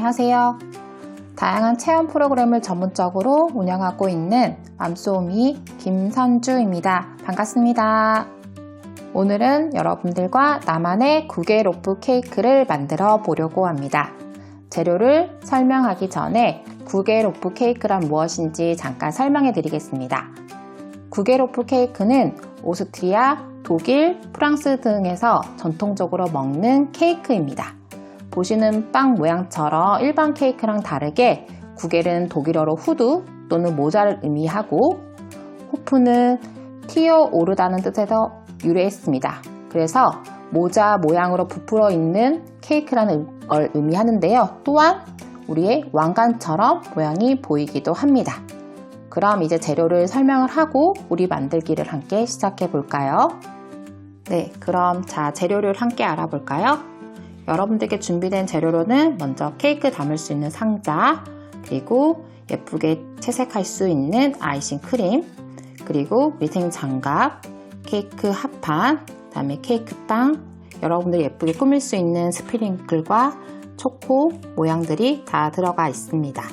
안녕하세요. 다양한 체험 프로그램을 전문적으로 운영하고 있는 맘소미 김선주입니다. 반갑습니다. 오늘은 여러분들과 나만의 구개 로프 케이크를 만들어 보려고 합니다. 재료를 설명하기 전에 구개 로프 케이크란 무엇인지 잠깐 설명해 드리겠습니다. 구개 로프 케이크는 오스트리아, 독일, 프랑스 등에서 전통적으로 먹는 케이크입니다. 보시는 빵 모양처럼 일반 케이크랑 다르게 구겔은 독일어로 후드 또는 모자를 의미하고 호프는 튀어 오르다는 뜻에서 유래했습니다. 그래서 모자 모양으로 부풀어 있는 케이크라는 걸 의미하는데요. 또한 우리의 왕관처럼 모양이 보이기도 합니다. 그럼 이제 재료를 설명을 하고 우리 만들기를 함께 시작해 볼까요? 네, 그럼 재료를 함께 알아볼까요? 여러분들께 준비된 재료로는 먼저 케이크 담을 수 있는 상자, 그리고 예쁘게 채색할 수 있는 아이싱 크림, 그리고 위생 장갑, 케이크 합판, 그다음에 케이크 빵, 여러분들이 예쁘게 꾸밀 수 있는 스프링클과 초코 모양들이 다 들어가 있습니다.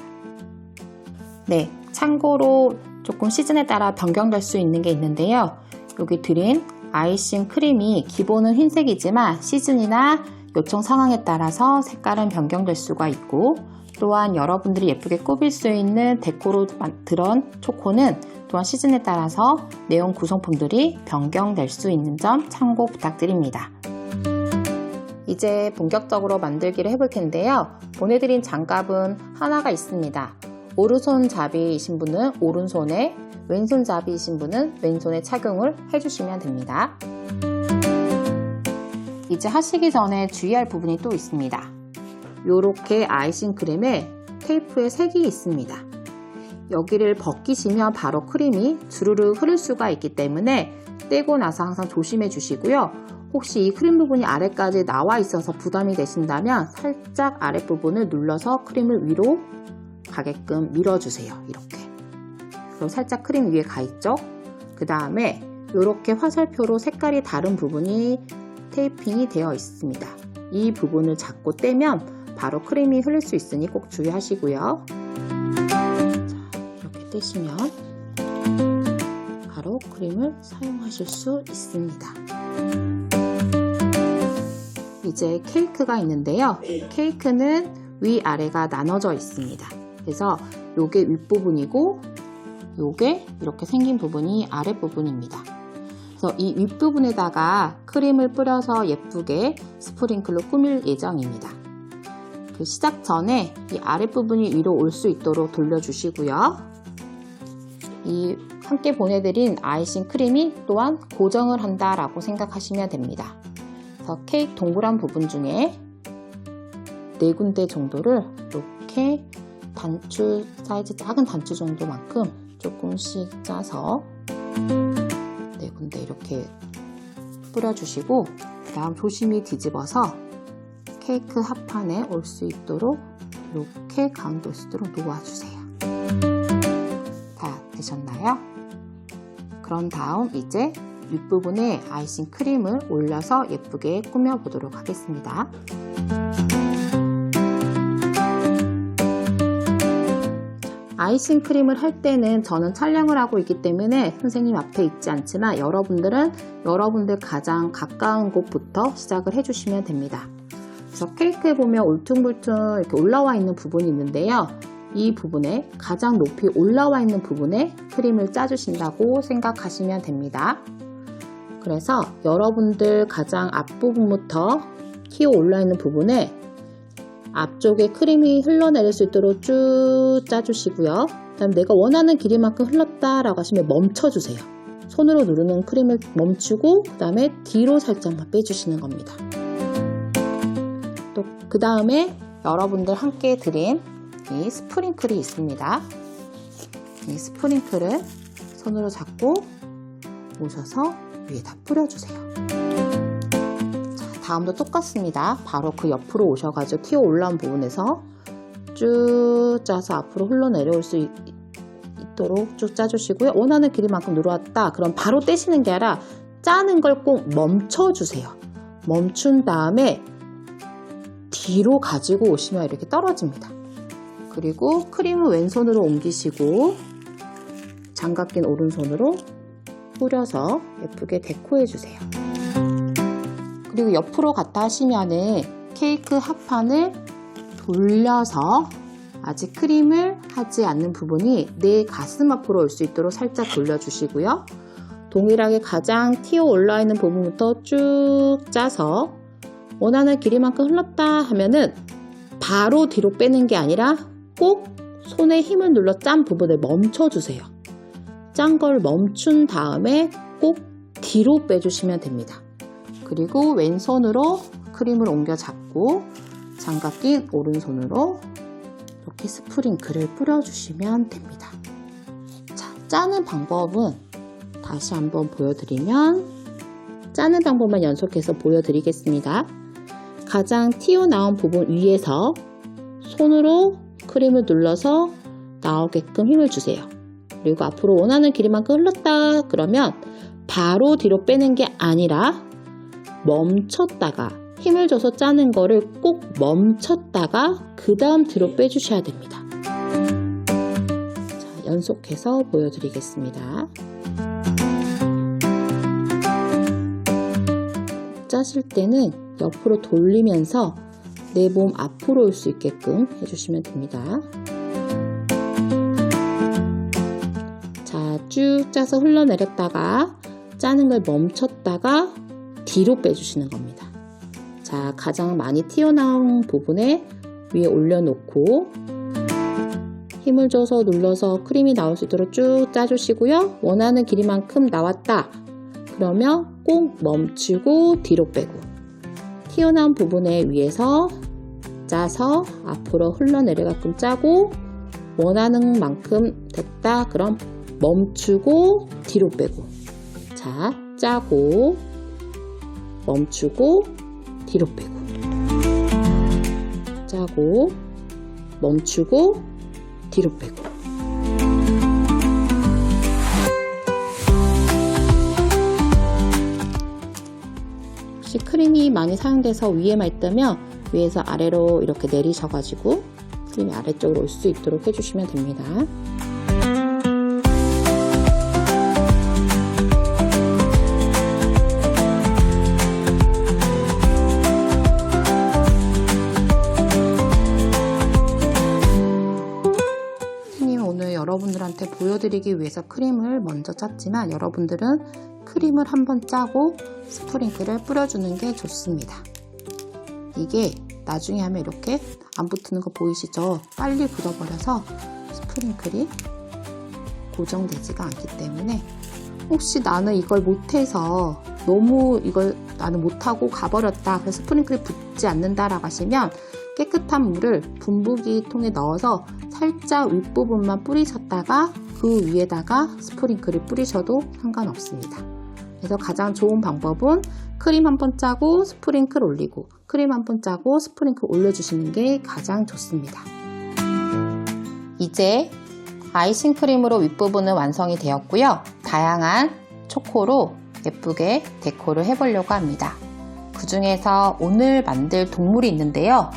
네, 참고로 조금 시즌에 따라 변경될 수 있는 게 있는데요. 여기 드린 아이싱 크림이 기본은 흰색이지만 시즌이나 요청 상황에 따라서 색깔은 변경될 수가 있고, 또한 여러분들이 예쁘게 꾸밀 수 있는 데코로 들은 초코는 또한 시즌에 따라서 내용 구성품들이 변경될 수 있는 점 참고 부탁드립니다. 이제 본격적으로 만들기를 해볼 텐데요. 보내드린 장갑은 하나가 있습니다. 오른손잡이이신 분은 오른손에, 왼손잡이이신 분은 왼손에 착용을 해주시면 됩니다. 이제 하시기 전에 주의할 부분이 또 있습니다. 이렇게 아이싱 크림에 테이프에 색이 있습니다. 여기를 벗기시면 바로 크림이 주르르 흐를 수가 있기 때문에 떼고 나서 항상 조심해 주시고요. 혹시 이 크림 부분이 아래까지 나와 있어서 부담이 되신다면 살짝 아랫부분을 눌러서 크림을 위로 가게끔 밀어주세요. 이렇게. 그럼 살짝 크림 위에 가 있죠? 그 다음에 이렇게 화살표로 색깔이 다른 부분이 테이핑이 되어 있습니다. 이 부분을 잡고 떼면 바로 크림이 흘릴 수 있으니 꼭 주의하시고요. 자, 이렇게 떼시면 바로 크림을 사용하실 수 있습니다. 이제 케이크가 있는데요. 케이크는 위아래가 나눠져 있습니다. 그래서 요게 윗부분이고 요게 이렇게 생긴 부분이 아랫부분입니다. 그래서 이 윗부분에다가 크림을 뿌려서 예쁘게 스프링클로 꾸밀 예정입니다. 그 시작 전에 이 아랫부분이 위로 올 수 있도록 돌려주시고요. 이 함께 보내드린 아이싱 크림이 또한 고정을 한다라고 생각하시면 됩니다. 그래서 케이크 동그란 부분 중에 4군데 정도를 이렇게 단추 사이즈 작은 단추 정도만큼 조금씩 짜서 4군데 이렇게 뿌려주시고, 그 다음 조심히 뒤집어서 케이크 합판에 올 수 있도록 이렇게 가운데 올 수 있도록 놓아주세요. 다 되셨나요? 그런 다음 이제 윗부분에 아이싱 크림을 올려서 예쁘게 꾸며보도록 하겠습니다. 아이싱 크림을 할 때는 저는 촬영을 하고 있기 때문에 선생님 앞에 있지 않지만 여러분들은 여러분들 가장 가까운 곳부터 시작을 해주시면 됩니다. 그래서 케이크에 보면 울퉁불퉁 이렇게 올라와 있는 부분이 있는데요. 이 부분에 가장 높이 올라와 있는 부분에 크림을 짜주신다고 생각하시면 됩니다. 그래서 여러분들 가장 앞부분부터 튀어 올라 있는 부분에 앞쪽에 크림이 흘러내릴 수 있도록 쭉 짜주시고요. 그 다음에 내가 원하는 길이만큼 흘렀다라고 하시면 멈춰주세요. 손으로 누르는 크림을 멈추고 그 다음에 뒤로 살짝만 빼주시는 겁니다. 또 그 다음에 여러분들 함께 드린 이 스프링클이 있습니다. 이 스프링클을 손으로 잡고 오셔서 위에다 뿌려주세요. 다음도 똑같습니다. 바로 그 옆으로 오셔가지고 튀어 올라온 부분에서 쭉 짜서 앞으로 흘러내려올 수 있도록 쭉 짜주시고요. 원하는 길이만큼 누르었다. 그럼 바로 떼시는 게 아니라 짜는 걸 꼭 멈춰주세요. 멈춘 다음에 뒤로 가지고 오시면 이렇게 떨어집니다. 그리고 크림을 왼손으로 옮기시고 장갑 낀 오른손으로 뿌려서 예쁘게 데코해 주세요. 그리고 옆으로 갔다 하시면은 케이크 합판을 돌려서 아직 크림을 하지 않는 부분이 내 가슴 앞으로 올 수 있도록 살짝 돌려주시고요. 동일하게 가장 튀어 올라 있는 부분부터 쭉 짜서 원하는 길이만큼 흘렀다 하면은 바로 뒤로 빼는 게 아니라 꼭 손에 힘을 눌러 짠 부분을 멈춰주세요. 짠 걸 멈춘 다음에 꼭 뒤로 빼주시면 됩니다. 그리고 왼손으로 크림을 옮겨 잡고 장갑 낀 오른손으로 이렇게 스프링클을 뿌려주시면 됩니다. 자, 짜는 방법은 다시 한번 보여드리면 짜는 방법만 연속해서 보여드리겠습니다. 가장 튀어나온 부분 위에서 손으로 크림을 눌러서 나오게끔 힘을 주세요. 그리고 앞으로 원하는 길이만큼 흘렀다 그러면 바로 뒤로 빼는 게 아니라 멈췄다가 힘을 줘서 짜는 거를 꼭 멈췄다가 그 다음 뒤로 빼주셔야 됩니다. 자, 연속해서 보여드리겠습니다. 짜실 때는 옆으로 돌리면서 내 몸 앞으로 올 수 있게끔 해주시면 됩니다. 자, 쭉 짜서 흘러내렸다가 짜는 걸 멈췄다가 뒤로 빼주시는 겁니다. 자, 가장 많이 튀어나온 부분에 위에 올려놓고 힘을 줘서 눌러서 크림이 나올 수 있도록 쭉 짜주시고요. 원하는 길이만큼 나왔다 그러면 꼭 멈추고 뒤로 빼고 튀어나온 부분에 위에서 짜서 앞으로 흘러내려가끔 짜고 원하는 만큼 됐다 그럼 멈추고 뒤로 빼고 자, 짜고 멈추고 뒤로 빼고 짜고 멈추고 뒤로 빼고 혹시 크림이 많이 사용돼서 위에만 있다면 위에서 아래로 이렇게 내리셔가지고 크림이 아래쪽으로 올 수 있도록 해주시면 됩니다. 여러분들한테 보여드리기 위해서 크림을 먼저 짰지만 여러분들은 크림을 한번 짜고 스프링클을 뿌려주는 게 좋습니다. 이게 나중에 하면 이렇게 안 붙는 거 보이시죠? 빨리 굳어버려서 스프링클이 고정되지가 않기 때문에 혹시 나는 이걸 못해서 너무 이걸 나는 못하고 가버렸다 그래서 스프링클이 붙지 않는다 라고 하시면 깨끗한 물을 분부기 통에 넣어서 살짝 윗부분만 뿌리셨다가 그 위에다가 스프링클을 뿌리셔도 상관없습니다. 그래서 가장 좋은 방법은 크림 한 번 짜고 스프링클 올리고 크림 한 번 짜고 스프링클 올려주시는 게 가장 좋습니다. 이제 아이싱 크림으로 윗부분은 완성이 되었고요. 다양한 초코로 예쁘게 데코를 해보려고 합니다. 그 중에서 오늘 만들 동물이 있는데요.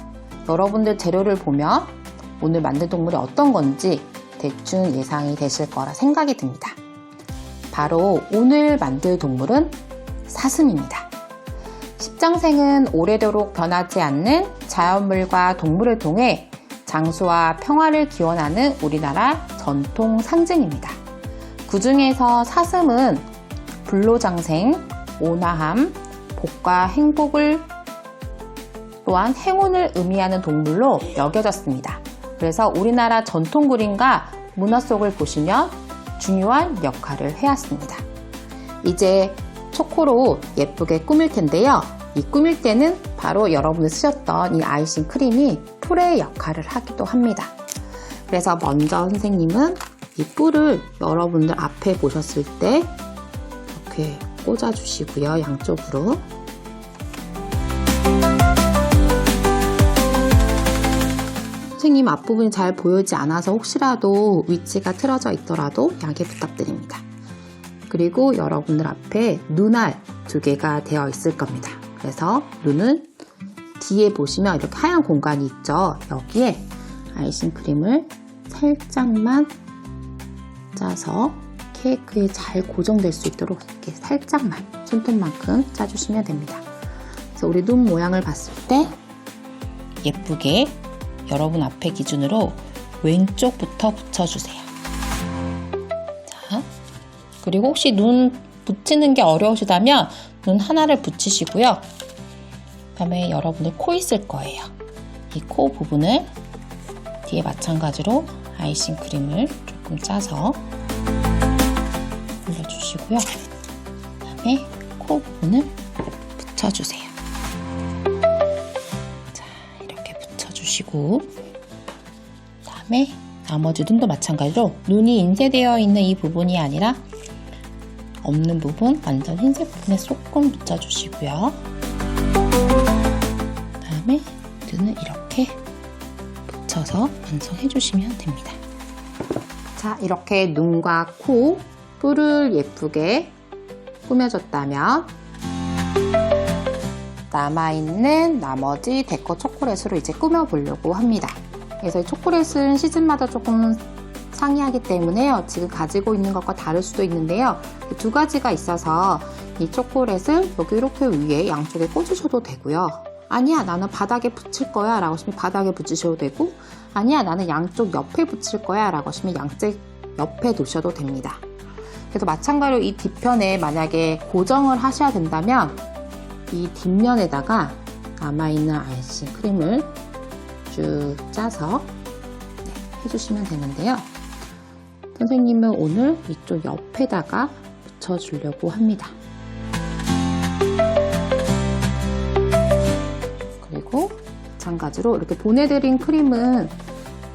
여러분들 재료를 보면 오늘 만든 동물이 어떤 건지 대충 예상이 되실 거라 생각이 듭니다. 바로 오늘 만들 동물은 사슴입니다. 십장생은 오래도록 변하지 않는 자연물과 동물을 통해 장수와 평화를 기원하는 우리나라 전통 상징입니다. 그 중에서 사슴은 불로장생, 온화함, 복과 행복을 또한 행운을 의미하는 동물로 여겨졌습니다. 그래서 우리나라 전통 그림과 문화 속을 보시면 중요한 역할을 해왔습니다. 이제 초코로 예쁘게 꾸밀 텐데요. 이 꾸밀 때는 바로 여러분이 쓰셨던 이 아이싱 크림이 풀의 역할을 하기도 합니다. 그래서 먼저 선생님은 이 뿔을 여러분들 앞에 보셨을 때 이렇게 꽂아주시고요. 양쪽으로. 선생님 앞부분이 잘 보이지 않아서 혹시라도 위치가 틀어져 있더라도 양해 부탁드립니다. 그리고 여러분들 앞에 눈알 2개가 되어 있을 겁니다. 그래서 눈을 뒤에 보시면 이렇게 하얀 공간이 있죠. 여기에 아이싱 크림을 살짝만 짜서 케이크에 잘 고정될 수 있도록 이렇게 살짝만, 손톱만큼 짜주시면 됩니다. 그래서 우리 눈 모양을 봤을 때 예쁘게 여러분 앞에 기준으로 왼쪽부터 붙여주세요. 자, 그리고 혹시 눈 붙이는 게 어려우시다면 눈 하나를 붙이시고요. 그 다음에 여러분들 코 있을 거예요. 이 코 부분을 뒤에 마찬가지로 아이싱 크림을 조금 짜서 올려주시고요. 그 다음에 코 부분을 붙여주세요. 자, 이렇게 붙여주시고 그 다음에 나머지 눈도 마찬가지로 눈이 인쇄되어 있는 이 부분이 아니라 없는 부분, 완전 흰색 부분에 조금 붙여주시고요. 그 다음에 눈을 이렇게 붙여서 완성해주시면 됩니다. 자, 이렇게 눈과 코, 뿔을 예쁘게 꾸며줬다면 남아있는 나머지 데코 초콜릿으로 이제 꾸며보려고 합니다. 그래서 이 초콜릿은 시즌마다 조금 상이하기 때문에요. 지금 가지고 있는 것과 다를 수도 있는데요. 두 가지가 있어서 이 초콜릿을 여기 이렇게 위에 양쪽에 꽂으셔도 되고요. 아니야, 나는 바닥에 붙일 거야 라고 하시면 바닥에 붙이셔도 되고, 아니야, 나는 양쪽 옆에 붙일 거야 라고 하시면 양쪽 옆에 두셔도 됩니다. 그래서 마찬가지로 이 뒷편에 만약에 고정을 하셔야 된다면 이 뒷면에다가 남아있는 아이싱 크림을 쭉 짜서 해주시면 되는데요. 선생님은 오늘 이쪽 옆에다가 붙여주려고 합니다. 그리고 마찬가지로 이렇게 보내드린 크림은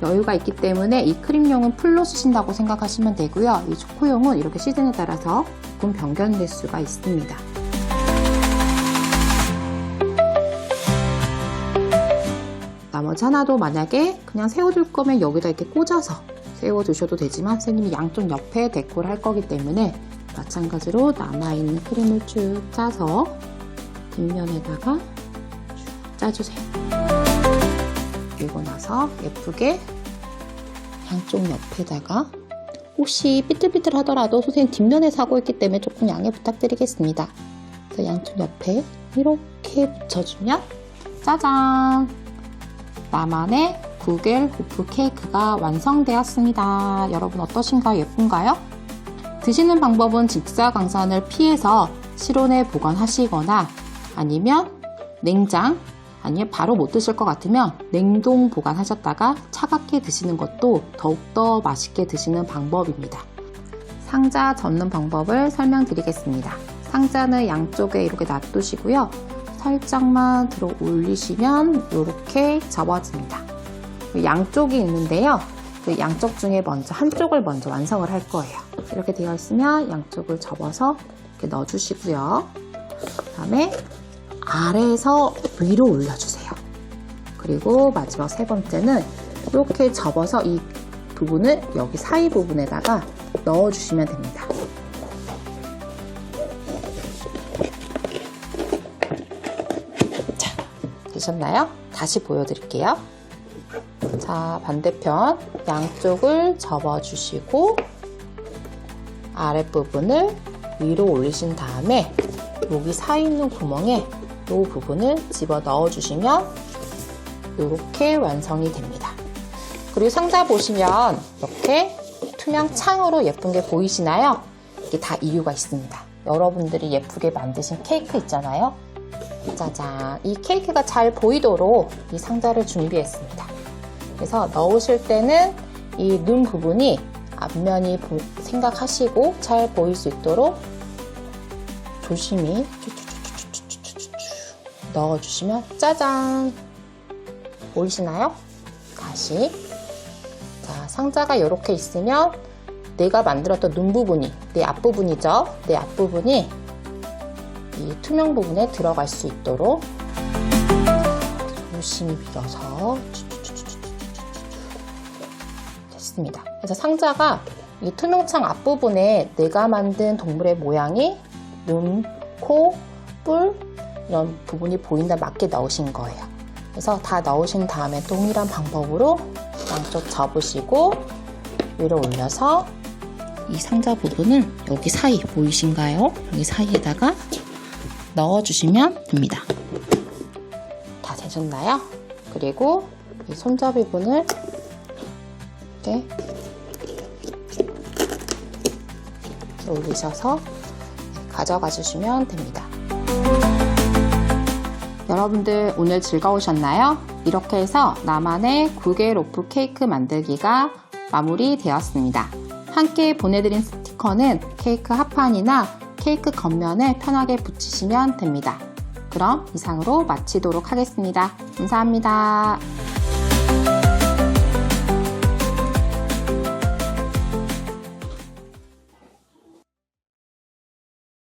여유가 있기 때문에 이 크림용은 풀로 쓰신다고 생각하시면 되고요. 이 초코용은 이렇게 시즌에 따라서 조금 변경될 수가 있습니다. 나머지 하나도 만약에 그냥 세워둘 거면 여기다 이렇게 꽂아서 세워두셔도 되지만 선생님이 양쪽 옆에 데코를 할 거기 때문에 마찬가지로 남아있는 크림을 쭉 짜서 뒷면에다가 쭉 짜주세요. 그리고 나서 예쁘게 양쪽 옆에다가 혹시 삐뚤삐뚤 하더라도 선생님 뒷면에서 하고 있기 때문에 조금 양해 부탁드리겠습니다. 그래서 양쪽 옆에 이렇게 붙여주면 짜잔! 나만의 구겔 호프 케이크가 완성되었습니다. 여러분 어떠신가요? 예쁜가요? 드시는 방법은 직사광선을 피해서 실온에 보관하시거나 아니면 냉장, 아니면 바로 못 드실 것 같으면 냉동 보관하셨다가 차갑게 드시는 것도 더욱더 맛있게 드시는 방법입니다. 상자 접는 방법을 설명드리겠습니다. 상자는 양쪽에 이렇게 놔두시고요. 살짝만 들어 올리시면 이렇게 접어집니다. 양쪽이 있는데요. 그 양쪽 중에 먼저 한쪽을 먼저 완성을 할 거예요. 이렇게 되어 있으면 양쪽을 접어서 이렇게 넣어주시고요. 그 다음에 아래에서 위로 올려주세요. 그리고 마지막 세 번째는 이렇게 접어서 이 부분을 여기 사이 부분에다가 넣어주시면 됩니다. 자, 되셨나요? 다시 보여드릴게요. 자, 반대편 양쪽을 접어주시고 아랫부분을 위로 올리신 다음에 여기 사이 있는 구멍에 이 부분을 집어 넣어주시면 이렇게 완성이 됩니다. 그리고 상자 보시면 이렇게 투명 창으로 예쁜 게 보이시나요? 이게 다 이유가 있습니다. 여러분들이 예쁘게 만드신 케이크 있잖아요. 짜잔! 이 케이크가 잘 보이도록 이 상자를 준비했습니다. 그래서 넣으실 때는 이 눈 부분이 앞면이 생각하시고 잘 보일 수 있도록 조심히 넣어주시면 짜잔! 보이시나요? 다시. 자, 상자가 이렇게 있으면 내가 만들었던 눈 부분이, 내 앞부분이죠. 내 앞부분이 이 투명 부분에 들어갈 수 있도록 조심히 밀어서 됐습니다. 그래서 상자가 이 투명창 앞부분에 내가 만든 동물의 모양이 눈, 코, 뿔 이런 부분이 보인다 맞게 넣으신 거예요. 그래서 다 넣으신 다음에 동일한 방법으로 양쪽 접으시고 위로 올려서 이 상자 부분을 여기 사이 보이신가요? 여기 사이에다가 넣어주시면 됩니다. 다 되셨나요? 그리고 이 손잡이 분을 이렇게 올리셔서 가져가 주시면 됩니다. 여러분들 오늘 즐거우셨나요? 이렇게 해서 나만의 굴게 로프 케이크 만들기가 마무리되었습니다. 함께 보내드린 스티커는 케이크 합판이나 케이크 겉면에 편하게 붙이시면 됩니다. 그럼 이상으로 마치도록 하겠습니다. 감사합니다.